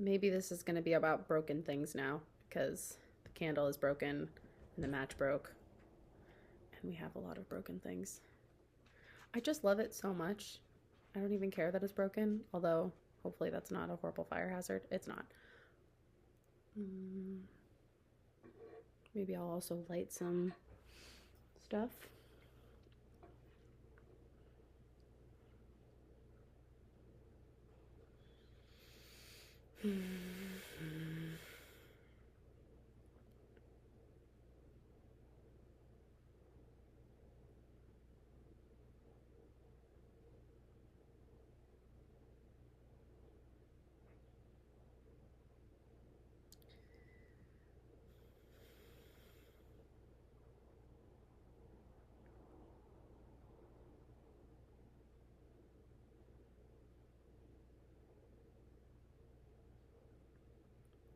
Maybe this is going to be about broken things now because the candle is broken and the match broke, and we have a lot of broken things. I just love it so much. I don't even care that it's broken, although hopefully that's not a horrible fire hazard. It's not. Mm, maybe I'll also light some stuff.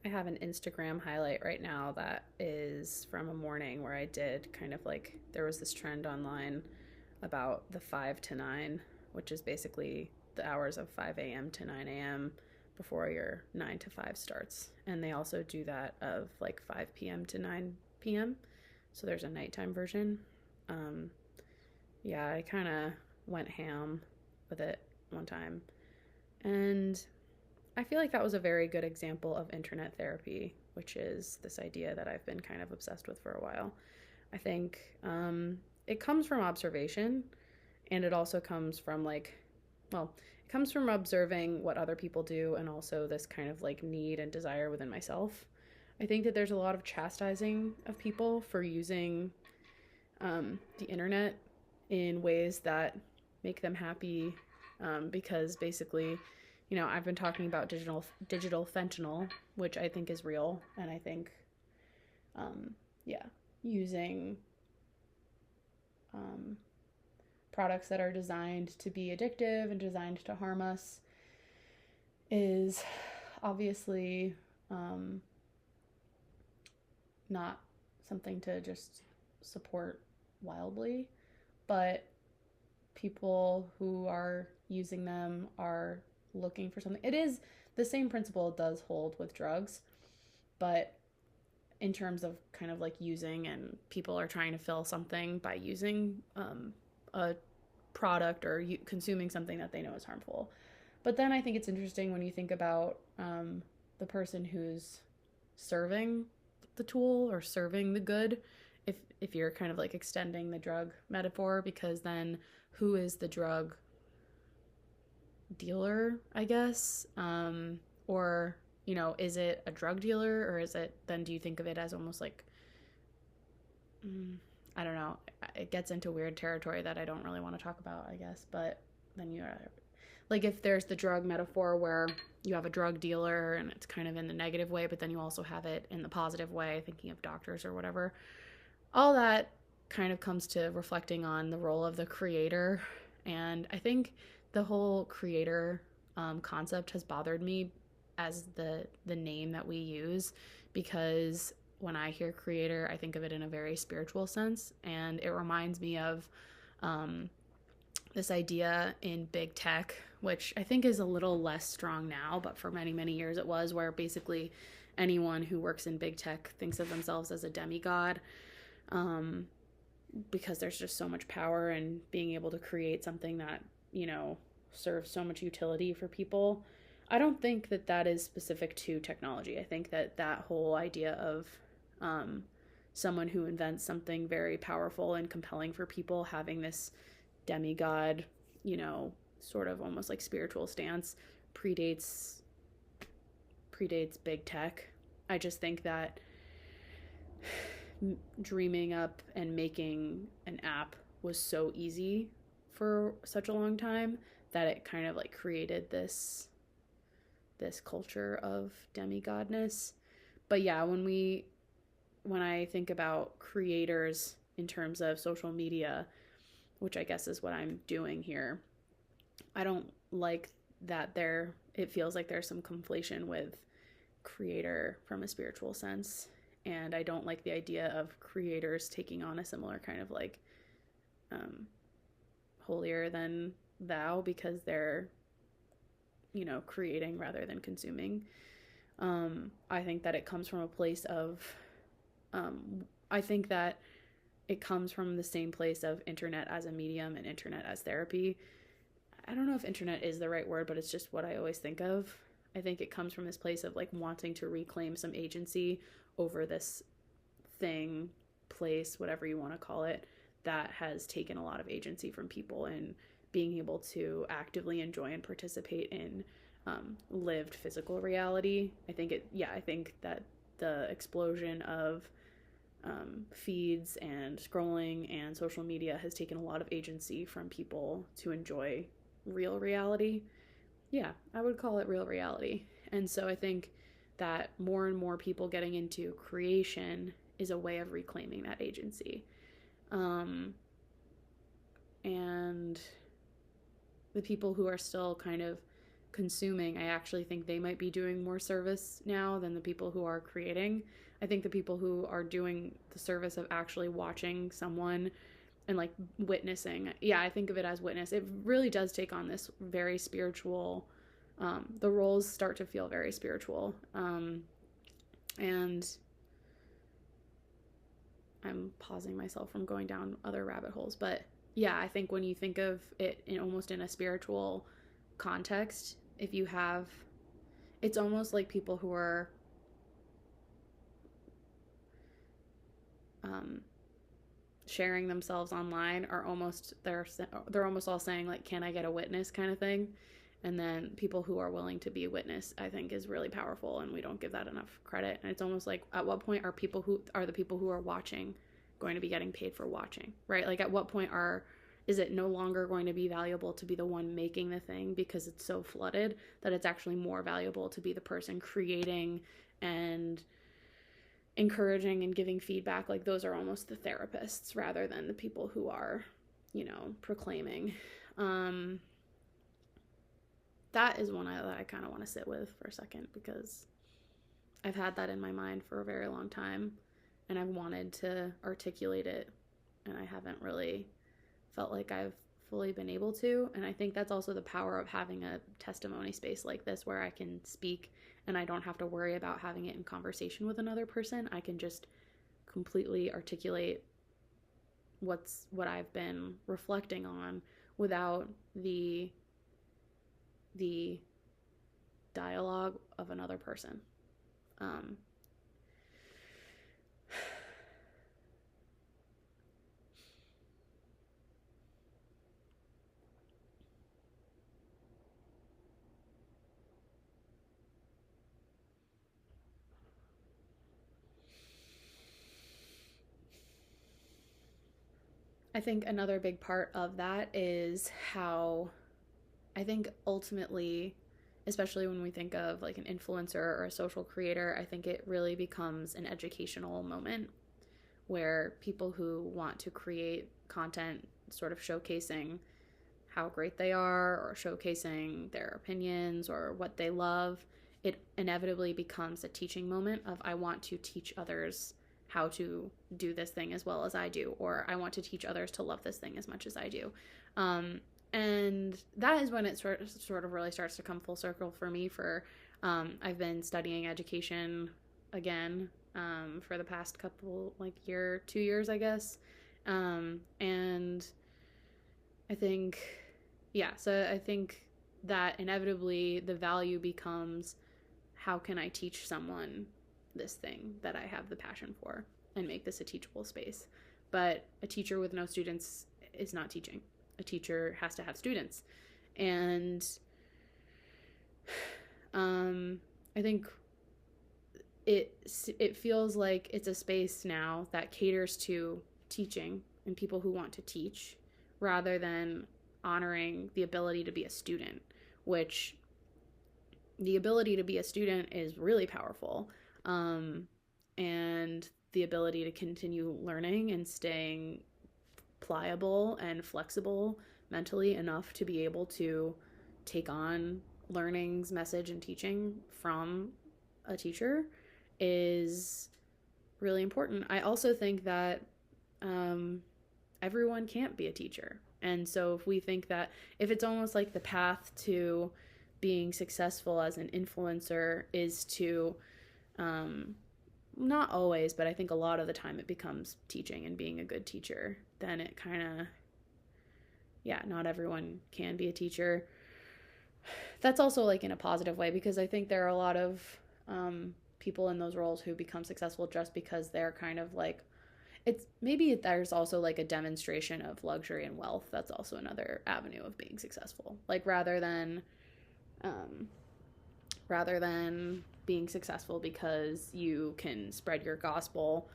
I have an Instagram highlight right now that is from a morning where I did kind of like, there was this trend online about the 5 to 9, which is basically the hours of 5 a.m. to 9 a.m. before your 9 to 5 starts. And they also do that of like 5 p.m. to 9 p.m. So there's a nighttime version. Um, yeah, I kind of went ham with it one time. And I feel like that was a very good example of internet therapy, which is this idea that I've been kind of obsessed with for a while. I think it comes from observation, and it also comes from like, well, it comes from observing what other people do and also this kind of like need and desire within myself. I think that there's a lot of chastising of people for using the internet in ways that make them happy, because basically, you know, I've been talking about digital fentanyl, which I think is real, and I think, yeah, using um, products that are designed to be addictive and designed to harm us is obviously um, not something to just support wildly, but people who are using them are looking for something. It is the same principle does hold with drugs, but in terms of kind of like using, and people are trying to fill something by using a product or consuming something that they know is harmful. But then I think it's interesting when you think about the person who's serving the tool or serving the good. If you're kind of like extending the drug metaphor, because then who is the drug dealer, I guess? Or, you know, is it a drug dealer, or is it, then do you think of it as almost like, I don't know, it gets into weird territory that I don't really want to talk about, I guess. But then you're like, if there's the drug metaphor where you have a drug dealer and it's kind of in the negative way, but then you also have it in the positive way, thinking of doctors or whatever, all that kind of comes to reflecting on the role of the creator. And I think the whole creator concept has bothered me as the name that we use, because when I hear creator, I think of it in a very spiritual sense, and it reminds me of this idea in big tech, which I think is a little less strong now, but for many, many years it was, where basically anyone who works in big tech thinks of themselves as a demigod, um, because there's just so much power in being able to create something that, you know, serves so much utility for people. I don't think that that is specific to technology. I think that that whole idea of um, someone who invents something very powerful and compelling for people having this demigod, you know, sort of almost like spiritual stance predates big tech. I just think that dreaming up and making an app was so easy for such a long time that it kind of like created this culture of demigodness. But yeah, when I think about creators in terms of social media, which I guess is what I'm doing here, I don't like that there it feels like there's some conflation with creator from a spiritual sense. And I don't like the idea of creators taking on a similar kind of like um, holier than thou, because they're, you know, creating rather than consuming. I think that it comes from a place of, I think that it comes from the same place of internet as a medium and internet as therapy. I don't know if internet is the right word, but it's just what I always think of. I think it comes from this place of like wanting to reclaim some agency over this thing, place, whatever you want to call it, that has taken a lot of agency from people, and being able to actively enjoy and participate in lived physical reality. I think that the explosion of feeds and scrolling and social media has taken a lot of agency from people to enjoy real reality. Yeah, I would call it real reality. And so I think that more and more people getting into creation is a way of reclaiming that agency. And the people who are still kind of consuming, I actually think they might be doing more service now than the people who are creating. I think the people who are doing the service of actually watching someone and like witnessing, yeah, I think of it as witness. It really does take on this very spiritual, the roles start to feel very spiritual. And I'm pausing myself from going down other rabbit holes, but yeah, I think when you think of it in almost in a spiritual context, if you have, it's almost like people who are sharing themselves online are almost, they're almost all saying like, can I get a witness kind of thing. And then people who are willing to be a witness, I think, is really powerful, and we don't give that enough credit. And it's almost like, at what point are the people who are watching going to be getting paid for watching, right? Like, at what point is it no longer going to be valuable to be the one making the thing because it's so flooded, that it's actually more valuable to be the person creating and encouraging and giving feedback? Like, those are almost the therapists rather than the people who are, proclaiming. That is one that I kind of want to sit with for a second, because I've had that in my mind for a very long time, and I've wanted to articulate it, and I haven't really felt like I've fully been able to. And I think that's also the power of having a testimony space like this, where I can speak and I don't have to worry about having it in conversation with another person. I can just completely articulate what I've been reflecting on without the dialogue of another person. I think another big part of that is how I think ultimately, especially when we think of like an influencer or a social creator, I think it really becomes an educational moment where people who want to create content sort of showcasing how great they are, or showcasing their opinions or what they love, it inevitably becomes a teaching moment of, I want to teach others how to do this thing as well as I do, or I want to teach others to love this thing as much as I do. And that is when it sort of really starts to come full circle for me. I've been studying education again for the past couple, 2 years, I guess. And I think, so I think that inevitably the value becomes, how can I teach someone this thing that I have the passion for and make this a teachable space? But a teacher with no students is not teaching. A teacher has to have students. And I think it feels like it's a space now that caters to teaching and people who want to teach, rather than honoring the ability to be a student, which the ability to be a student is really powerful. And the ability to continue learning and staying pliable and flexible mentally enough to be able to take on learning's message and teaching from a teacher is really important. I also think that everyone can't be a teacher. And so if we think that, if it's almost like the path to being successful as an influencer is to, not always, but I think a lot of the time it becomes teaching and being a good teacher. Then it kind of, yeah, not everyone can be a teacher. That's also like in a positive way, because I think there are a lot of people in those roles who become successful just because they're kind of like, it's maybe there's also like a demonstration of luxury and wealth. That's also another avenue of being successful. Like rather than being successful because you can spread your gospel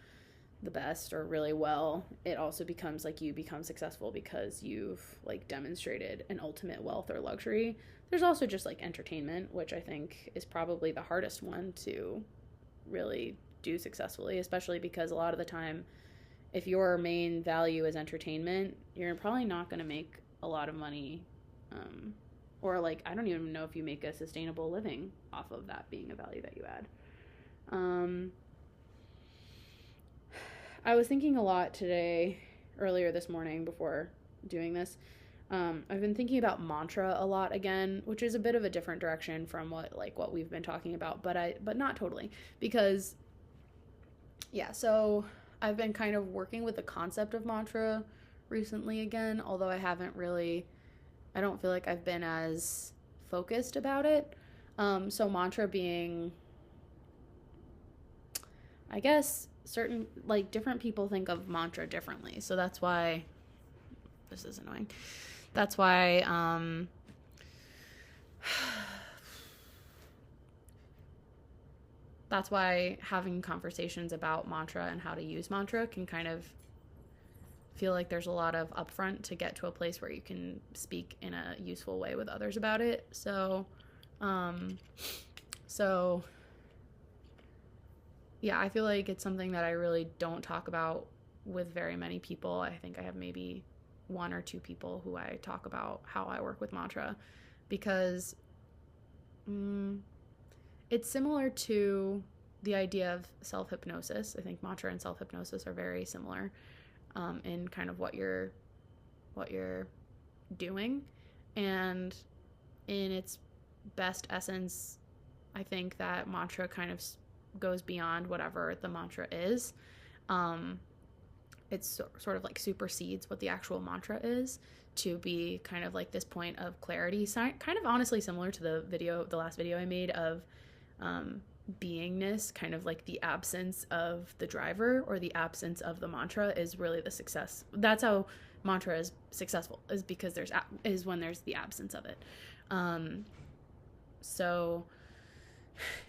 the best or really well, it also becomes like you become successful because you've like demonstrated an ultimate wealth or luxury. There's also just like entertainment, which I think is probably the hardest one to really do successfully, especially because a lot of the time, if your main value is entertainment, you're probably not going to make a lot of money, or like I don't even know if you make a sustainable living off of that being a value that you add. I was thinking a lot today, earlier this morning before doing this. I've been thinking about mantra a lot again, which is a bit of a different direction from what we've been talking about, but not totally, because yeah, so I've been kind of working with the concept of mantra recently again, although I don't feel like I've been as focused about it. So mantra being, I guess, certain, like, different people think of mantra differently. So that's why, this is annoying. That's why, that's why having conversations about mantra and how to use mantra can kind of feel like there's a lot of upfront to get to a place where you can speak in a useful way with others about it. So yeah, I feel like it's something that I really don't talk about with very many people. I think I have maybe one or two people who I talk about how I work with mantra, because it's similar to the idea of self-hypnosis. I think mantra and self-hypnosis are very similar in kind of what you're doing. And in its best essence, I think that mantra kind of goes beyond whatever the mantra is. It's sort of like supersedes what the actual mantra is, to be kind of like this point of clarity, kind of honestly similar to the last video I made of beingness, kind of like the absence of the driver or the absence of the mantra is really the success. That's how mantra is successful, is because is when there's the absence of it. So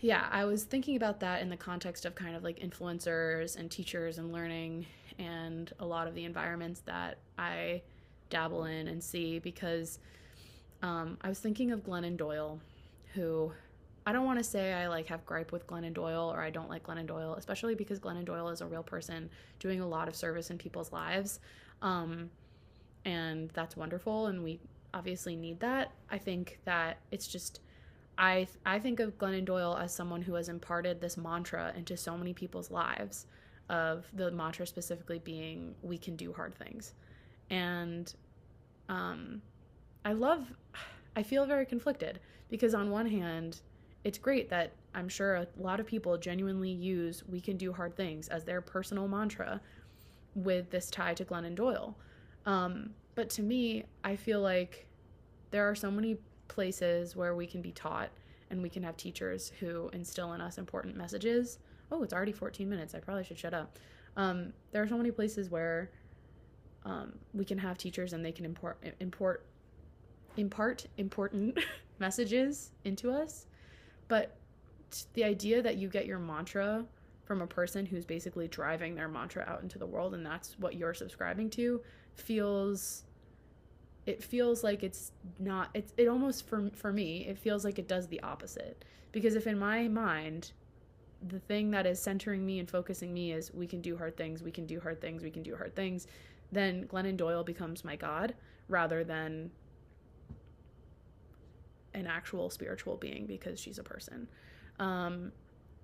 yeah, I was thinking about that in the context of kind of like influencers and teachers and learning and a lot of the environments that I dabble in and see, because I was thinking of Glennon Doyle, who, I don't want to say I like have gripe with Glennon Doyle or I don't like Glennon Doyle, especially because Glennon Doyle is a real person doing a lot of service in people's lives. And that's wonderful, and we obviously need that. I think that it's just, I think of Glennon Doyle as someone who has imparted this mantra into so many people's lives, of the mantra specifically being, we can do hard things. And I feel very conflicted, because on one hand, it's great that I'm sure a lot of people genuinely use "we can do hard things" as their personal mantra with this tie to Glennon Doyle. But to me, I feel like there are so many places where we can be taught and we can have teachers who instill in us important messages. Oh, it's already 14 minutes. I probably should shut up. There are so many places where we can have teachers and they can impart important messages into us. But the idea that you get your mantra from a person who's basically driving their mantra out into the world and that's what you're subscribing to feels like it's not, it almost, for me, it feels like it does the opposite. Because if in my mind, the thing that is centering me and focusing me is we can do hard things, we can do hard things, we can do hard things, then Glennon Doyle becomes my God rather than an actual spiritual being, because she's a person.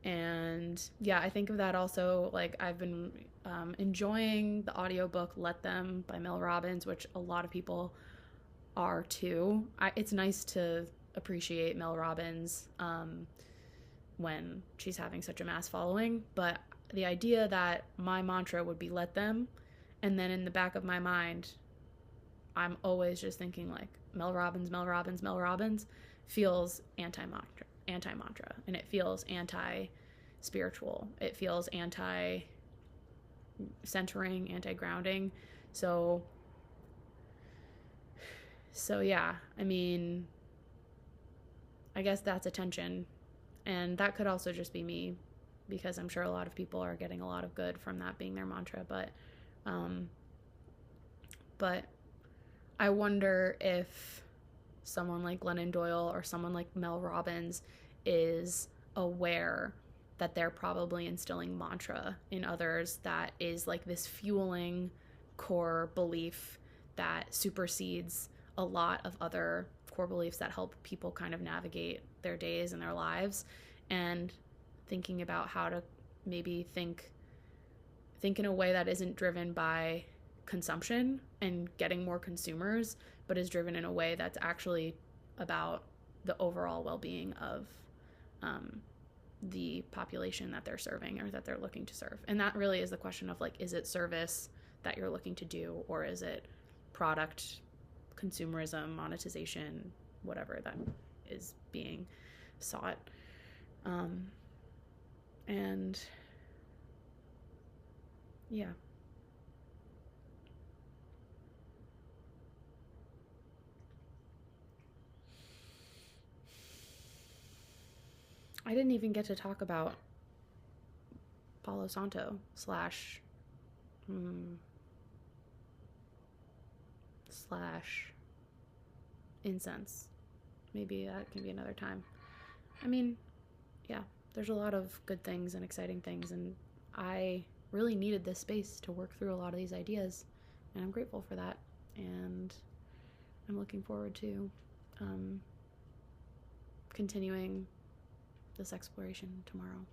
And yeah, I think of that also, like I've been enjoying the audiobook Let Them by Mel Robbins, which a lot of people are too. It's nice to appreciate Mel Robbins when she's having such a mass following. But the idea that my mantra would be let them, and then in the back of my mind, I'm always just thinking like Mel Robbins, Mel Robbins, Mel Robbins, feels anti-mantra, and it feels anti-spiritual. It feels anti-centering, anti-grounding. So yeah, I mean, I guess that's a tension. And that could also just be me, because I'm sure a lot of people are getting a lot of good from that being their mantra. But I wonder if someone like Glennon Doyle or someone like Mel Robbins is aware that they're probably instilling mantra in others that is like this fueling core belief that supersedes a lot of other core beliefs that help people kind of navigate their days and their lives, and thinking about how to maybe think in a way that isn't driven by consumption and getting more consumers, but is driven in a way that's actually about the overall well-being of the population that they're serving or that they're looking to serve. And that really is the question of like, is it service that you're looking to do, or is it product, consumerism, monetization, whatever that is being sought. And yeah. I didn't even get to talk about Palo Santo slash incense. Maybe that can be another time. I mean, yeah, there's a lot of good things and exciting things, and I really needed this space to work through a lot of these ideas, and I'm grateful for that, and I'm looking forward to continuing this exploration tomorrow.